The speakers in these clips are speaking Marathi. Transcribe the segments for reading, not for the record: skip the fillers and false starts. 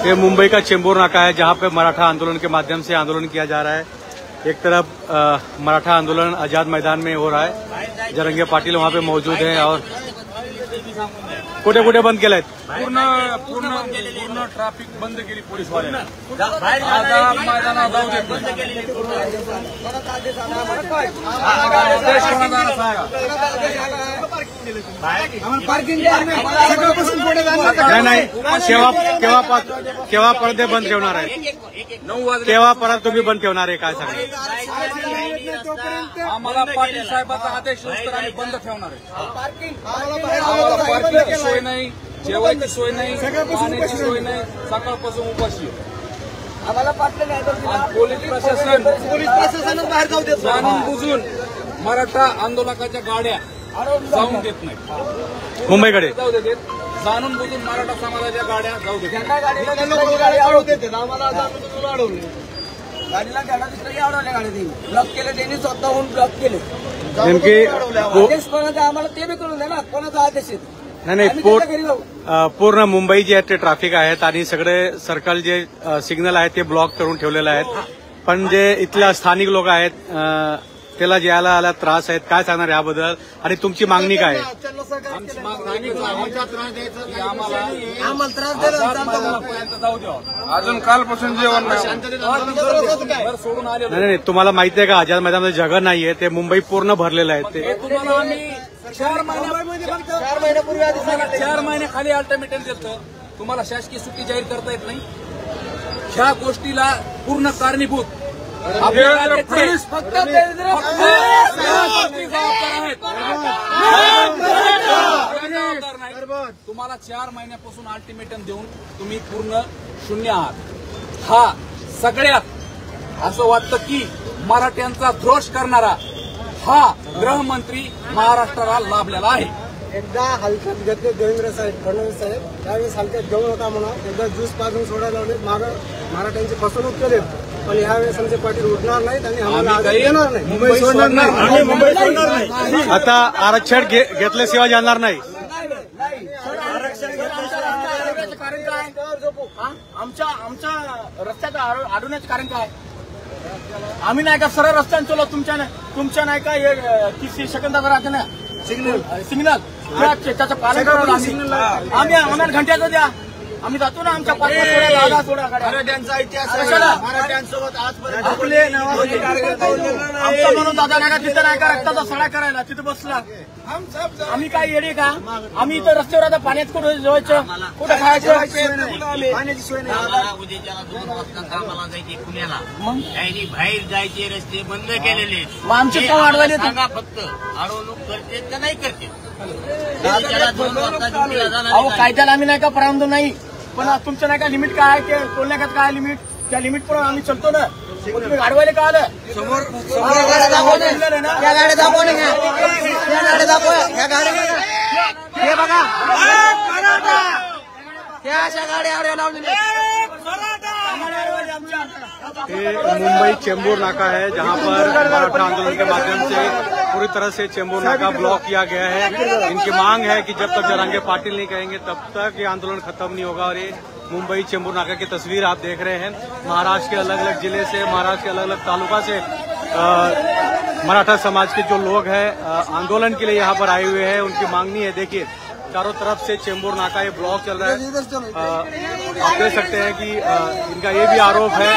ये मुंबई का चेंबूर नाका है जहां पे मराठा आंदोलन के माध्यम से आंदोलन किया जा रहा है। एक तरफ मराठा आंदोलन आजाद मैदान में हो रहा है, जरंगे पाटील वहां पे मौजूद हैं और कुठे कुठे बंद केलं पूर्ण ट्रॅफिक बंद केली पोलीसवाल्यांनी। आता मैदानात जाऊ देत नाही केव्हा परत बंद ठेवणार आहे? 9 वाजता केव्हा परत तुम्ही बंद ठेवणार आहे काय सांगा? आम्हाला पाटील साहेबांचा आदेश होता आम्ही बंद ठेवणार आहे। आम्हाला पार्किंगची सोय नाही, जेवायची सोय नाही, पाण्याची सोय नाही, सकाळपासून उपाशी आम्हाला पाटलं नाही। पोलीस प्रशासनच बाहेर जाऊ देत, जाणून बुजून मराठा आंदोलकाच्या गाड्या जाऊन देत नाही, मुंबईकडे जाऊ देत, जाणून बुजून मराठा समाजाच्या गाड्या जाऊ देत। आम्हाला गाडीला गाडा दिसलं की अडवल्या गाडी ब्लॉक केले, त्यांनी स्वतःहून ब्लॉक केले। नेमकी आदेश कोणाचा आम्हाला ते बी कळून द्या ना, कोणाचा आदेश आहे? नाही पूर्ण मुंबई जे आहे ते ट्रॅफिक आहेत आणि सगळे सर्कल जे सिग्नल आहेत ते ब्लॉक करून ठेवलेले आहेत, पण जे इथल्या स्थानिक लोक आहेत त्याला यायला आला त्रास आहेत, काय सांगणार याबद्दल आणि तुमची मागणी काय आहे? अजून कालपासून जेवण सोडून आले नाही, तुम्हाला माहिती आहे का आझाद मैदानामध्ये जगह नाहीये, ते मुंबई पूर्ण भरलेलं आहे ते। तुम्हाला आम्ही 4 महिन्यापूर्वी आधी सांगितलं, 4 महिने खाली अल्टिमेटम देतं, तुम्हाला शासकीय सुट्टी जाहीर करता येत नाही। ह्या गोष्टीला पूर्ण कारणीभूत पोलीस फक्त तुम्हाला 4 महिन्यापासून अल्टिमेटम देऊन तुम्ही पूर्ण शून्य आहात। हा सगळ्यात असं वाटतं की मराठ्यांचा द्रोष करणारा हा गृहमंत्री महाराष्ट्राला लाभलेला आहे। एकदा हलक्यात घेतले देवेंद्र साहेब, फडणवीस साहेब, त्यावेळेस हलक्यात घेऊन होता म्हणा, एकदा ज्यूस पाजून सोडायला लावले, मराठ्यांची फसवणूक केली, पण यावेळेस आमचे पाटील उठणार नाहीत आणि आम्हाला येणार नाही, मुंबई सोडणार नाही, मुंबई सोडणार नाही। आता आरक्षण घेतल्याशिवाय जाणार नाही। कारण काय? आमच्या रस्त्यात अडवण्याचं कारण काय? आम्ही नाही का सरळ रस्त्याने चलो, तुमच्या नाही का हे सेकंदावर राहते ना सिग्नल त्याचं पालन करावं आम्ही आम्हाला घंट्याचं द्या, आम्ही जातो ना आमच्या पाच सोडा मराठ्यांचा इतिहास मराठ्यांसोबत आजपर्यंत आमचा म्हणून दादा नाही का तिथं नाही का रक्ताचा सडा करायला तिथं बसला, आम्ही काय येडे का? आम्ही इथं रस्त्यावर आता पाण्यात कुठं जेवायचं, कुठं खायचं, पाण्याची सोय नाही। उद्याच्याला 2 वाजता कामाला जायचे पुण्याला, त्यांनी बाहेर जायचे रस्ते बंद केलेले, मग आमचे काम अडवायले सांगा फक्त अडवणूक करते का नाही करते? उद्याच्याला 2 वाजता ड्युटीला जाणार अहो कायद्याला आम्ही नाही का प्रारंभ नाही, पण तुमचं नाही का लिमिट काय आहे, ते टोलनाक्यात काय लिमिट, त्या लिमिट पण आम्ही चलतो ना, तुम्ही गाडवायला का आलं? समोर गाड्या दाखवा, त्या गाड्या दाखवा, त्या गाड्या दाखवा, ह्या गाड्या हे बघा, त्या अशा गाड्या आड्या लावलेल्या। ये मुंबई चेंबूर नाका है जहां पर मराठा आंदोलन के माध्यम से पूरी तरह से चेंबूर नाका ब्लॉक किया गया है। इनकी मांग है कि जब तक जरंगे पाटिल नहीं कहेंगे तब तक ये आंदोलन खत्म नहीं होगा। और ये मुंबई चेंबूर नाका की तस्वीर आप देख रहे हैं, महाराष्ट्र के अलग अलग जिले से, महाराष्ट्र के अलग अलग तालुका से मराठा समाज के जो लोग हैं आंदोलन के लिए यहाँ पर आए हुए हैं। उनकी मांगनी है, देखिए चारों तरफ से चेंबूर नाका ये ब्लॉक चल रहा है। आप देख सकते हैं कि इनका ये भी आरोप है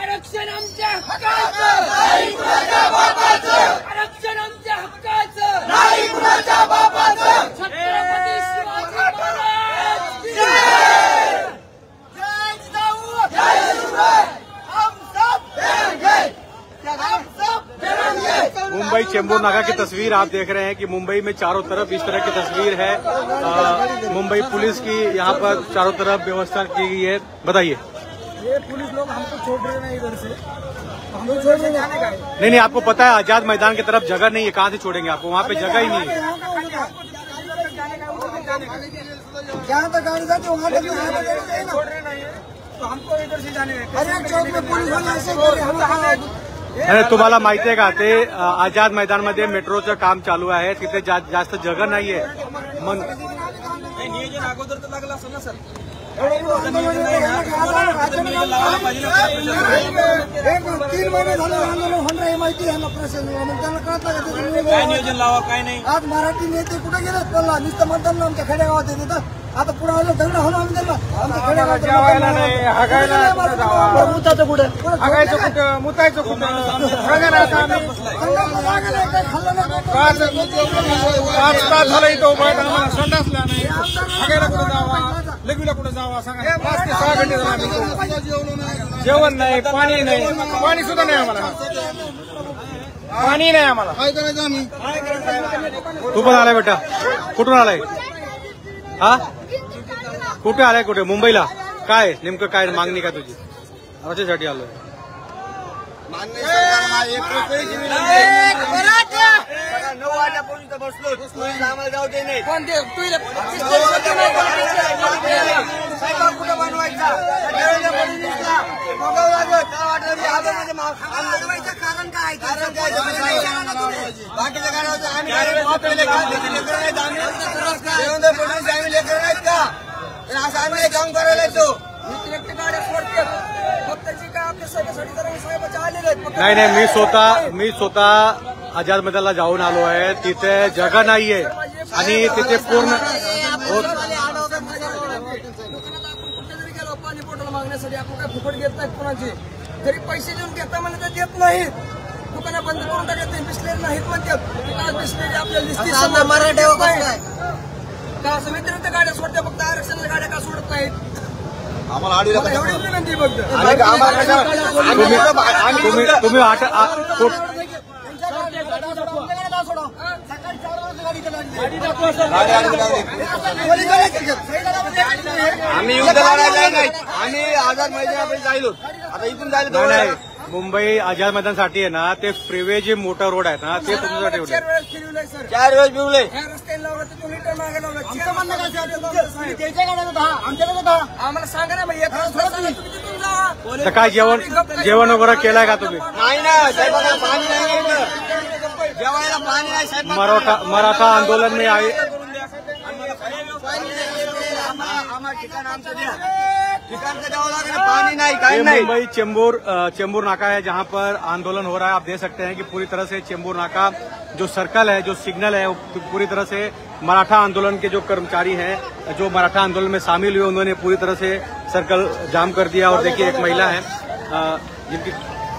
आरक्षण आमच्या हक्काचं, नाही कुणाच्या बापाचं, आरक्षण आमच्या हक्काचं, नाही कुणाच्या बापाचं, छत्रपती शिवाजी महाराज की जय, जय जिजाऊ, जय शिवराय, हम सब देंगे, हम सब देंगे। मुंबई चेंबूर नाका की तस्वीर आप देख रहे हैं कि मुंबई में चारों तरफ इस तरह की तस्वीर है। मुंबई पुलिस की यहाँ पर चारों तरफ व्यवस्था की गई है। बताइए। ये पुलिस लोग हमको छोड़ रहे हैं इधर से, हमको छोड़ रहे हैं। नहीं, आपको पता है आजाद मैदान की तरफ जगह नहीं है, कहाँ से छोड़ेंगे आपको? वहाँ पे जगह ही नहीं है। जहाँ तक गाड़ी जाती है वहाँ तक छोड़ रहे नहीं। तो हमको इधर से जाने हर एक चौक में पुलिस वाले ऐसे कर रहे हैं, आणि तुम्हाला माहिती आहे का ते आझाद मैदानमध्ये मेट्रोचं काम चालू आहे. तिथे जास्त जगह नाहीये. मग नियोजन अगोदर तर लागलं असं ना सर. 3 महिने झाले आंदोलन होणार आहे माहिती आहे ना प्रशासनाला. मग त्यांना कळत नाही काय नियोजन लावा काय नाही. आज मराठी नेते कुठे गेले पडला नुसतं म्हणतात ना आमच्या खेडेगावात येते तर आता पुढे आलं दगड होणार आम्ही त्यांना आमच्या खेडेगावात जेवायला नाही, हागायला कुठं जावा? मुताचं कुठे हागायचं कुठं, मुतायचं कुठं, हागायला आता आम्ही 5 तास झालं इथं उभं आहे, आम्हाला संडासला नाही, हागायला कुठं जावा, लघवीला कुठं जावा सांगा. 5 ते 6 घंटे झाले आम्ही इथं. जेवण नाही, पाणी नाही, पाणी सुद्धा नाही आम्हाला, पाणी नाही आम्हाला. काय करायचं आम्ही? तू पण आलाय बेटा? कुठून आलाय? हा कुठे आलाय? कुठे? मुंबईला? काय नेमकं काय मागणी काय तुझी? कशासाठी आलोय? नऊ वाजल्यापासून इथं बसलो, आम्हाला जाऊ दे नाही. स्वयंपाक कुठं बनवायचा? कारण काय? बाकीच्या गाड्या आम्ही लेकर नाहीत का? असं आम्ही काम करायला येतो. नाही नाही, मी स्वतः आझाद मैदानाला जाऊन आलो आहे. तिथे जगह नाहीये आणि तिथे पूर्ण पाणी पोटाला मागण्यासाठी आपण काय फुकट घेत नाहीत कोणाचे. जरी पैसे देऊन घेता म्हणलं तर देत नाहीत. दुकानं बंद करून टाकत नाही. बिस्लेरी नाहीत म्हणतात. बिस्लेरी आपल्याला दिसते का असं व्यतिरिक्त गाड्या सोडत्या, फक्त आरक्षणाच्या गाड्या का सोडत नाहीत? आम्हाला आडीला एवढी विनंती फक्त. तुम्ही आम्ही युद्ध लढायला नाही, आम्ही आझाद मैदानामध्ये जायलो. आता इथून जायला नाही, मुंबई आझाद मैदानासाठी आहे ना, ते फ्रीवे जे मोटर रोड आहेत ना, ते तुमच्यासाठी ठेवले. 4 वेळेस फिरवलंय सर. 4 वेळेस बिवले. ह्या रस्त्याला लावलं तर तुम्ही रिटर्न मागे लावलं. आम्हाला सांगा ना, मग येत तुम्ही तिथून जा. तर काय जेवण वगैरे केलंय का तुम्ही? नाही ना, साहेबांना पाणी नाही इथं. जेवायला पाणी नाही साहेब. मराठा आंदोलन में आए. आम्हाला ठिकाण आमचं द्या. ठिकाण का द्यावं लागेल. पानी नहीं, ये मुंबई चेंबूर नाका है, जहां पर आंदोलन हो रहा है. आप देख सकते हैं कि पूरी तरह से चेंबूर नाका जो सर्कल है, जो सिग्नल है, पूरी तरह से मराठा आंदोलन के जो कर्मचारी हैं, जो मराठा आंदोलन में शामिल हुए, उन्होंने पूरी तरह से सर्कल जाम कर दिया. और देखिए एक महिला है जिनकी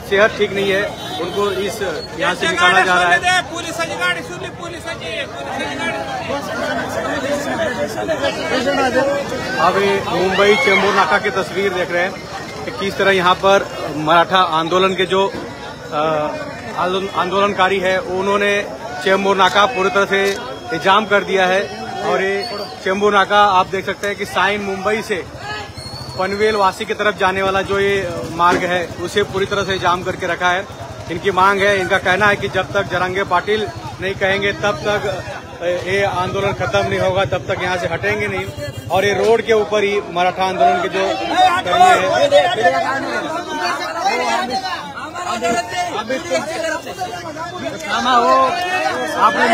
सेहत ठीक नहीं है, उनको यहाँ से निकाला जा रहा है. पोलिसांची गाडी सुटली, पोलिसांची अब ये मुंबई चेंबूर नाका की तस्वीर देख रहे हैं कि किस तरह यहाँ पर मराठा आंदोलन के जो आंदोलनकारी है, उन्होंने चेंबूर नाका पूरी तरह से जाम कर दिया है. और ये चेंबूर नाका आप देख सकते हैं कि साइन मुंबई से पनवेल वासी की तरफ जाने वाला जो ये मार्ग है, उसे पूरी तरह से जाम करके रखा है. इनकी मांग है, इनका कहना है कि जब तक जरांगे पाटिल नहीं कहेंगे तब तक ये आंदोलन खत्म नहीं होगा, तब तक यहाँ से हटेंगे नहीं. और ये रोड के ऊपर ही मराठा आंदोलन के जो कर्मी है, आपने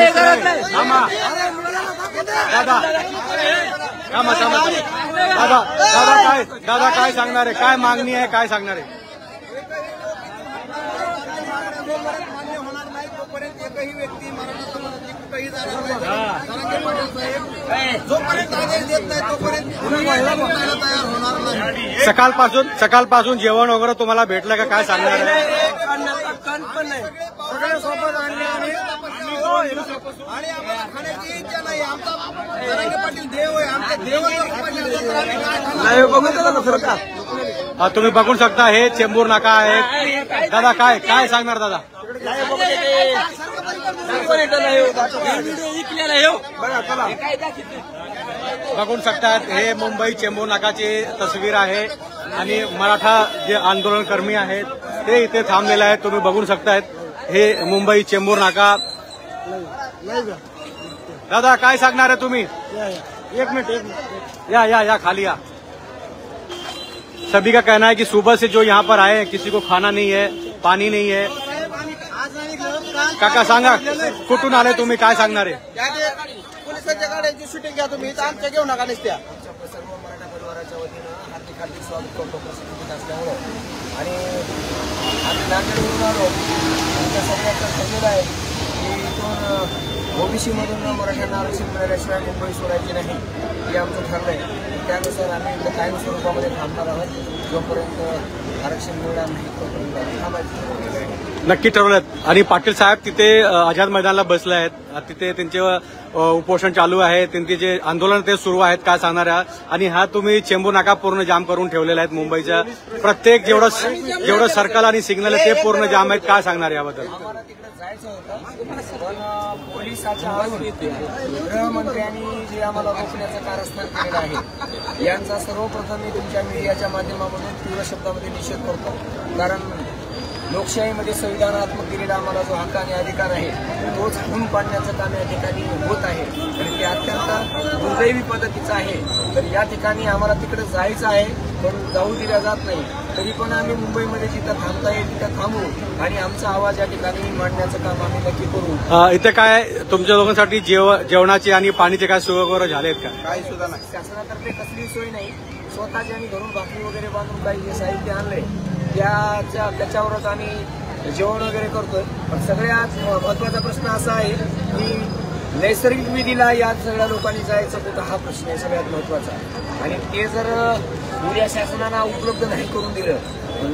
दादा काय सांगणार आहे? काय मागणी आहे? काय सांगणार आहे? तोपर्यंत एकही व्यक्ती मराठा समाजाची कुठेही जाणार नाही. जोपर्यंत आदेश देत नाही तोपर्यंत तयार होणार नाही. सकाळपासून जेवण वगैरे तुम्हाला भेटलं का? काय सांगणार आहे? सगळे सोबत आणले आणि आम्हाला खाण्याची इच्छा नाही. आमचा जरांगे पाटील देव आहे. आमच्या देवाला तुम्ही बघू शकता, हे चेंबूर नाका आहे. दादा काय सांगणार दादा? बघू शकतात, हे मुंबई चेंबूर नाकाची तस्वीर आहे आणि मराठा जे आंदोलनकर्मी आहेत ते इथे थांबलेले आहेत. तुम्ही बघू शकतायत, हे मुंबई चेंबूर नाका. दादा काय सांगणार आहे तुम्ही? एक मिनिट या खाली या. सभी का कहना है कि सुबह से जो यहाँ पर आए हैं किसी को खाना नहीं है, पाणी नाही है. काका सांगा, कुठून आले तुम्ही, काय सांगणार आहे? पोलिसांच्या गाड्यांची शूटिंग घ्या तुम्ही, आमच्या घेऊ नका नसत्या. सर्व मराठा परिवाराच्या वतीनं हार्दिक स्वागत करतो प्रसिद्धीत असल्यामुळं. आणि आम्ही नांदेडवरून आलो. आमच्या सगळ्याचं ठरलेलं आहे की इथून ओबीसीमधून मराठ्यांना आरक्षण मिळाल्याशिवाय मुंबई सोडायची नाही, हे आमचं ठरलं आहे. त्यानुसार आम्ही इथं कायम स्वरूपामध्ये थांबणार आहोत. जोपर्यंत आरक्षण मिळणार नाही तोपर्यंत थांबायचं. नक्की ठरवलं. आणि पाटील साहेब तिथे आझाद मैदानाला बसले आहेत, तिथे त्यांचे उपोषण चालू आहे, त्यांचे जे आंदोलन ते सुरू आहेत, काय सांगणार आहे? आणि हा तुम्ही चेंबूर नाका पूर्ण जाम करून ठेवलेला आहेत मुंबईच्या, प्रत्येक जेवढं सर्कल आणि सिग्नल आहे ते पूर्ण जाम आहेत, काय सांगणार याबद्दल? आम्हाला तिकडे जायचं होतं पण पोलिसाच्या गृहमंत्र्यांनी जे आम्हाला रोखण्याचं कारस्थान केलेलं आहे यांचा सर्वप्रथम मी तुमच्या मीडियाच्या माध्यमामधून तीव्र शब्दामध्ये निषेध करतो. कारण लोकशाहीमध्ये संविधानात्मक दिलेला आम्हाला जो हक्क आणि अधिकार आहे तो झाडून पाडण्याचं काम या ठिकाणी होत आहे आणि ते अत्यंत दुर्दैवी पद्धतीचं आहे. तर या ठिकाणी आम्हाला तिकडे जायचं आहे पण जाऊ दिल्या जात नाही. तरी पण आम्ही मुंबईमध्ये जिथं थांबता येईल तिथं थांबू आणि आमचा आवाज या ठिकाणी मांडण्याचं काम आम्ही नक्की करू. इथे काय तुमच्या लोकांसाठी जेवणाची आणि पाणीचे काय सोय वगैरे झालेत का? काही सुद्धा नाही. शासनातर्फे कसली सोय नाही. स्वतःचे आम्ही घरून भाकरी वगैरे बांधून काही जे साहित्य आणलंय त्याच्यावरच आम्ही जेवण वगैरे करतोय. पण सगळ्यात महत्वाचा प्रश्न असा आहे की नैसर्गिक विधीला या सगळ्या लोकांनी जायचं कुठं, हा प्रश्न आहे सगळ्यात महत्वाचा. आणि ते जर उद्या शासनाला उपलब्ध नाही करून दिलं,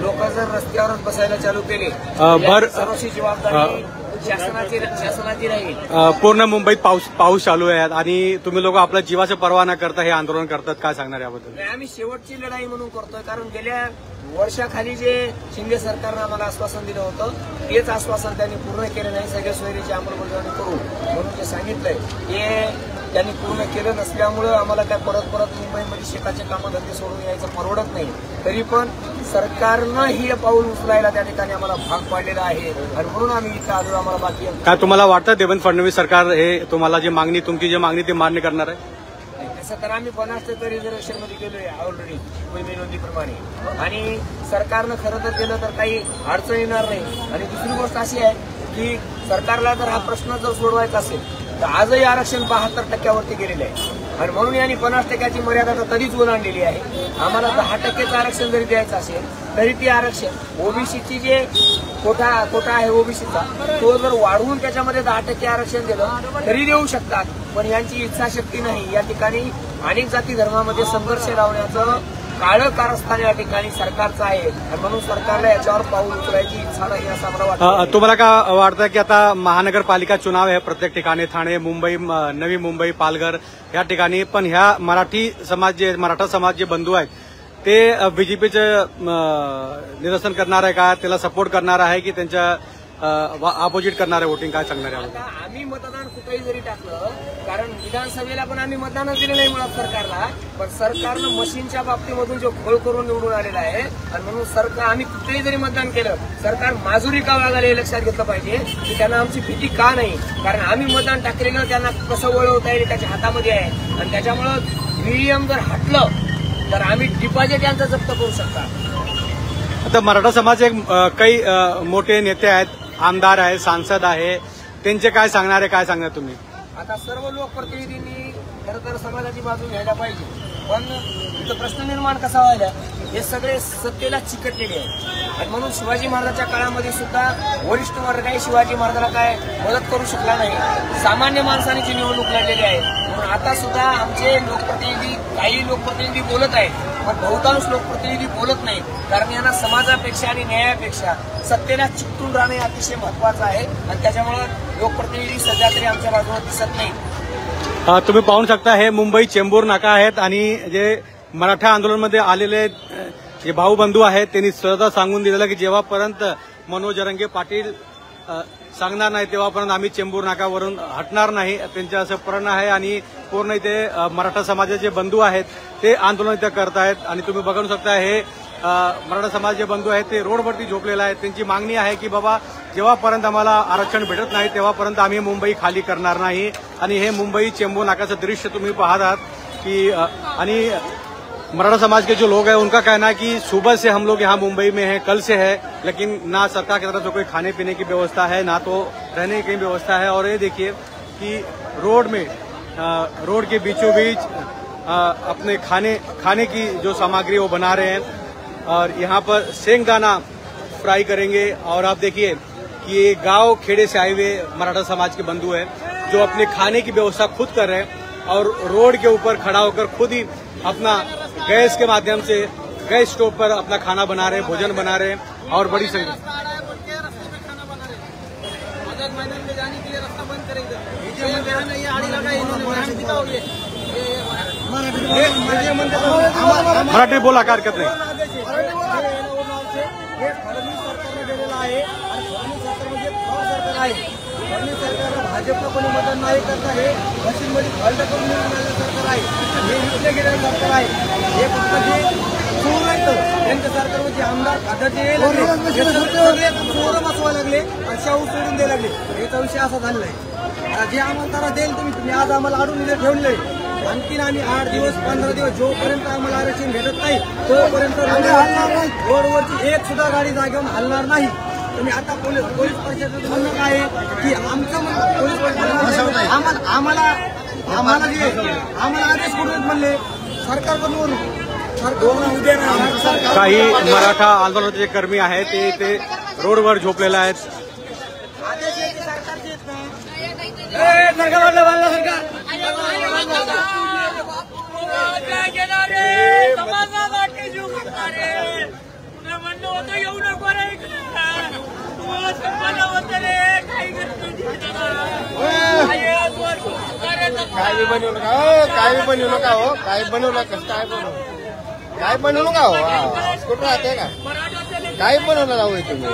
लोक जर रस्त्यावरच बसायला चालू केले, सर्वस्वी जबाबदारी शासनाची राहील. पूर्ण मुंबईत पाऊस चालू आहे आणि तुम्ही लोक आपल्या जीवाचा पर्वा न करता हे आंदोलन करतात, काय सांगणार याबद्दल? आम्ही शेवटची लढाई म्हणून करतोय. कारण गेल्या वर्षाखाली जे शिंदे सरकारनं आम्हाला आश्वासन दिलं होतं तेच आश्वासन त्यांनी पूर्ण केलं नाही. सगळ्या सोयरीची अंमलबजावणी करू म्हणून जे सांगितलंय ते त्यांनी पूर्ण केलं नसल्यामुळं आम्हाला काय परत मुंबईमध्ये शेताचे कामधंदे सोडून यायचं परवडत नाही. तरी पण सरकारनं ही पाऊल उचलायला त्या ठिकाणी आम्हाला भाग पाडलेला आहे आणि म्हणून आम्ही इथं आलो. आम्हाला बाकी काय तुम्हाला वाटतं देवेंद्र फडणवीस सरकार हे तुम्हाला तुमची जी मागणी ती मान्य करणार आहे? तसं तर आम्ही 50% रिझर्वेशनमध्ये गेलोय ऑलरेडी नोंदीप्रमाणे आणि सरकारनं खरं तर केलं तर काही अडचण येणार नाही. आणि दुसरी गोष्ट अशी आहे की सरकारला जर हा प्रश्न जर सोडवायचा असेल तर आजही आरक्षण 72% गेलेलं आहे आणि म्हणून यांनी 50% मर्यादा तर कधीच ओलांडलेली आहे. आम्हाला 10% आरक्षण जरी द्यायचं असेल तरी ती आरक्षण ओबीसीची जे कोटा आहे ओबीसीचा तो जर वाढवून त्याच्यामध्ये 10% आरक्षण दिलं तरी देऊ शकतात. पण यांची इच्छाशक्ती नाही. या ठिकाणी अनेक जाती धर्मामध्ये संघर्ष लावण्याचं काळं कारस्थान या ठिकाणी सरकारचं आहे आणि म्हणून सरकारला याच्यावर पाऊल उचलायची इच्छा नाही असं मला वाटतं. तुम्हाला काय वाटतं की आता महानगरपालिका चुनाव आहे प्रत्येक ठिकाणी, ठाणे, मुंबई, नवी मुंबई, पालघर या ठिकाणी, पण ह्या मराठा समाज जे बंधू आहेत ते बीजेपीचं निरसन करणार आहे का, त्याला सपोर्ट करणार आहे की त्यांच्या अपोजिट करणार आहे वोटिंग, काय सांगणार आहे? आम्ही मतदान कुठेही जरी टाकलं, कारण विधानसभेला पण आम्ही मतदानच दिलं नाही मुळात सरकारला, पण सरकारनं मशीनच्या बाबतीमधून जो घोळ करून निवडून आलेला आहे आणि म्हणून सरकार आम्ही कुठेही जरी मतदान केलं सरकार माजुरी का वागायला हे लक्षात घेतलं पाहिजे की त्यांना आमची भीती का नाही. कारण आम्ही मतदान टाकलेलं त्यांना कसं वळवता येईल त्याच्या हातामध्ये आहे आणि त्याच्यामुळं ईव्हीएम जर हटलं तर आम्ही डिपॉझिट यांचं जप्त करू शकता. आता मराठा समाज एक काही मोठे नेते आहेत, आमदार आहे, सांसद आहे, त्यांचे काय सांगणार आहे, काय सांगणार तुम्ही? आता सर्व लोकप्रतिनिधींनी खरं तर समाजाची बाजू घ्यायला पाहिजे. पण इथं प्रश्न निर्माण कसा व्हायला, हे सगळे सत्तेला चिकटलेले आहेत आणि म्हणून शिवाजी महाराजांच्या काळामध्ये सुद्धा वरिष्ठ वर्गाने शिवाजी महाराजांना काय मदत करू शकला नाही. सामान्य माणसाने जी निवडणूक लढलेली आहे म्हणून आता सुद्धा आमचे लोकप्रतिनिधी, काही लोकप्रतिनिधी बोलत आहेत पण बहुतांश लोकप्रतिनिधी बोलत नाहीत. कारण यांना समाजापेक्षा आणि न्यायापेक्षा सत्तेला चिकटून राहणे अतिशय महत्वाचं आहे आणि त्याच्यामुळे लोकप्रतिनिधी सध्या तरी आमच्या बाजूला दिसत नाही. तुम्ही पाहू शकता हे मुंबई चेंबूर नाका आहेत आणि जे मराठा आंदोलनामध्ये आलेले जे भाऊ बंधू आहेत त्यांनी स्वतः सांगून दिलेलं की जेव्हापर्यंत मनोज जरांगे पाटील सांगणार नाही तेव्हापर्यंत आम्ही चेंबूर नाकावरून हटणार नाही, त्यांचं असं प्रण आहे. आणि पूर्ण इथे मराठा समाजाचे बंधू आहेत ते आंदोलन इथं करतायत आणि तुम्ही बघू शकता हे मराठा समाज जे बंधू आहेत ते रोडवरती झोपलेले आहेत. त्यांची मागणी आहे की बाबा जेव्हापर्यंत आम्हाला आरक्षण भेटत नाही तेव्हापर्यंत आम्ही मुंबई खाली करणार नाही. आणि हे मुंबई चेंबूर नाकाचं दृश्य तुम्ही पाहत आहात की आणि मराठा समाज के जो लोग हैं उनका कहना है कि सुबह से हम लोग यहाँ मुंबई में हैं, कल से है, लेकिन ना सरकार की तरफ से कोई खाने पीने की व्यवस्था है, ना तो रहने की व्यवस्था है। और ये देखिए कि रोड में रोड के बीचों बीच अपने खाने की जो सामग्री वो बना रहे हैं और यहाँ पर सेंगदाना फ्राई करेंगे। और आप देखिए कि ये गांव खेड़े से आए हुए मराठा समाज के बंधु हैं जो अपने खाने की व्यवस्था खुद कर रहे हैं और रोड के ऊपर खड़ा होकर खुद ही अपना गैस के माध्यम से गैस स्टोव पर अपना खाना बना रहे हैं, भोजन बना रहे हैं और बड़ी संख्या मैदान में जाने के लिए रास्ता बंद करेंगे। मराठी बोला कार्यकर्ते हे फडणवीस सरकारने दिलेलं आहे आणि फडणवीस सरकार म्हणजे सरकार आहे। फडणवीस सरकारला भाजपला कोणी मदत नाही करता हे मशीनमध्ये फंड करून मिळवलेलं सरकार आहे, हे विकले गेलेलं सरकार आहे। हे फक्त जे चोर आहेत त्यांच्या सरकारमध्ये आमदार खात्याचे सगळे चोर बसवायला लागले आणि शाहू सोडून द्यायला लागले। याचा विषय असा झालेला आहे, जे आम्हाला त्याला देईल तुम्ही आज आम्हाला अडून ठेवले। आणखीन आम्ही 8 दिवस 15 दिवस जोपर्यंत आम्हाला आरक्षण भेटत नाही तोपर्यंत रोडवरची एक सुद्धा गाडी जागेवर हलणार नाही। तुम्ही आता पोलीस प्रशासनाचं म्हणणं काय आहे की आमचं पोलीस प्रशासन आम्हाला आदेश करून म्हणले सरकारकडून काही मराठा आंदोलनाचे जे कर्मी आहेत ते रोडवर झोपलेले आहेत। काय बनवू नका हो, काय बनवलं कसं काय बनवू नका हो, कुठं राहते का काय बनवलं जाऊ तुम्ही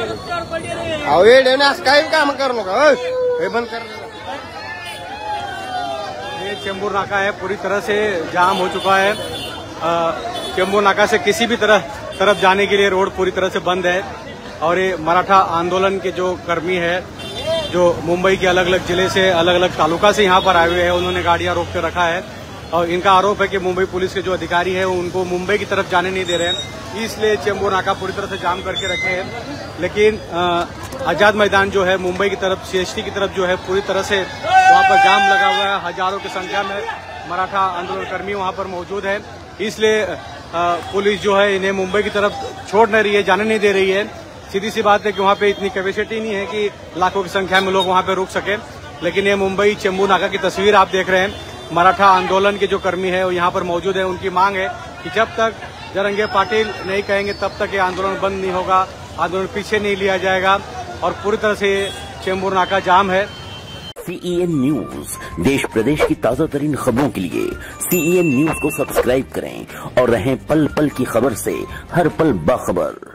अहो वेळ असं काही काम करू नका, हे बंद कर। ये चेंबूर नाका है, पूरी तरह से जाम हो चुका है। चेंबूर नाका से किसी भी तरफ जाने के लिए रोड पूरी तरह से बंद है। और ये मराठा आंदोलन के जो कर्मी है जो मुंबई के अलग अलग जिले से अलग अलग तालुका से यहाँ पर आए हुए हैं, उन्होंने गाड़ियां रोक कर रखा है और इनका आरोप है कि मुंबई पुलिस के जो अधिकारी हैं उनको मुंबई की तरफ जाने नहीं दे रहे हैं, इसलिए चेंबूर नाका पूरी तरह से जाम करके रखे हैं। लेकिन आजाद मैदान जो है मुंबई की तरफ CST की तरफ जो है पूरी तरह से वहाँ पर जाम लगा हुआ है। हजारों की संख्या में मराठा आंदोलनकर्मी वहाँ पर मौजूद है, इसलिए पुलिस जो है इन्हें मुंबई की तरफ छोड़ नहीं रही है, जाने नहीं दे रही है। सीधी सी बात है कि वहाँ पे इतनी कैपेसिटी नहीं है कि लाखों की संख्या में लोग वहाँ पे रुक सके। लेकिन ये मुंबई चेंबूर नाका की तस्वीर आप देख रहे हैं। मराठा आंदोलन के जो कर्मी है वो यहाँ पर मौजूद है। उनकी मांग है कि जब तक जरंगे पाटिल नहीं कहेंगे तब तक ये आंदोलन बंद नहीं होगा, आंदोलन पीछे नहीं लिया जाएगा और पूरी तरह से चेंबूर नाका जाम है। CEN न्यूज देश प्रदेश की ताजा तरीन खबरों के लिए CEN न्यूज को सब्सक्राइब करें और रहें पल पल की खबर से हर पल बाखबर।